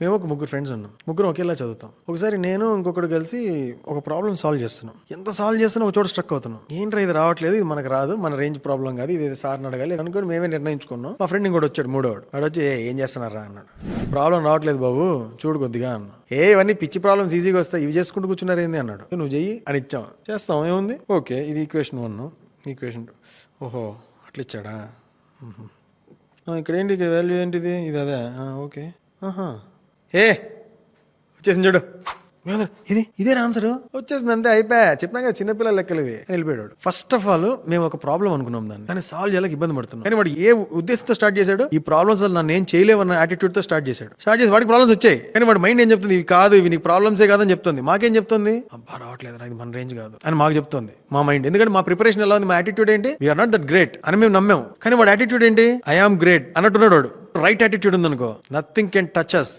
మేము ఒక ముగ్గురు ఫ్రెండ్స్ ఉన్నాం. ముగ్గురు ఒకేలా చదువుతాం. ఒకసారి నేను ఇంకొకటి కలిసి ఒక ప్రాబ్లం సాల్వ్ చేస్తున్నాం. ఎంత సాల్వ్ చేస్తున్నా ఒక చోట స్ట్రక్ అవుతున్నాం. ఏంట్రా ఇది రావట్లేదు, ఇది మనకు రాదు, మన రేంజ్ ప్రాబ్లం కాదు, ఇది సార్ని అడగాలి అనుకుని మేమే నిర్ణయించుకున్నాం. మా ఫ్రెండ్ ఇంకోటి వచ్చాడు, మూడోవాడు. వాడు వచ్చి ఏం చేస్తున్నారా అన్నాడు. ప్రాబ్లం రావట్లేదు బాబు, చూడు కొద్దిగా అన్నా. ఇవన్నీ పిచ్చి ప్రాబ్లమ్స్ ఈజీగా వస్తాయి, ఇవి చేసుకుంటూ కూర్చున్నారు ఏంది అన్నాడు. నువ్వు చెయ్యి అని ఇచ్చాం, చేస్తాం, ఏముంది, ఓకే ఇది ఈక్వేషన్ 1, ఈక్వేషన్ 2. ఓహో అట్లా ఇచ్చాడా, ఇక్కడ ఏంటి, ఇక్కడ వాల్యూ ఏంటిది, ఇది అదే, ఓకే, వచ్చేసింది చూడు, ఇదే ఆన్సర్ వచ్చేసింది, అంతే అయిపోయా, చెప్పినా కదా చిన్నపిల్లల లెక్కలు ఇవి అని వెళ్ళిపోయాడు. ఫస్ట్ ఆఫ్ ఆల్ మేము ఒక ప్రాబ్లం అనుకున్నాం, దాన్ని సాల్వ్ చేయడానికి ఇబ్బంది పడుతున్నాం. కానీ వాడు ఏ ఉద్దేశంతో స్టార్ట్ చేశాడు, ఈ ప్రాబ్లమ్స్ నన్ను ఏం చేయలేవన్న యాటిట్యూడ్ తో స్టార్ట్ చేసి వాడికి ప్రాబ్లమ్స్ వచ్చాయి. కానీ వాడి మైండ్ ఏం చెప్తుంది, ఇవి కాదు, ఇవి నీకు ప్రాబ్లమ్సే కాదని చెప్తుంది. మాకేం చెప్తుంది, అబ్బా రావట్లేదు, ఇది మన రేంజ్ కాదు అని మాకు చెప్తుంది మా మైండ్. ఎందుకంటే మా ప్రిపరేషన్ ఎలా ఉంది, మా యాటిట్యూడ్ ఏంటి, వీఆర్ నాట్ దట్ గ్రేట్ అని మేము నమ్మాము. కానీ వాడు యాటిట్యూడ్ ఏంటి, ఐ ఆమ్ గ్రేట్ అన్నట్టున్నాడు. వాడు రైట్ యాటిట్యూడ్ ఉందనుకో, నథింగ్ కెన్ టచ్ అస్.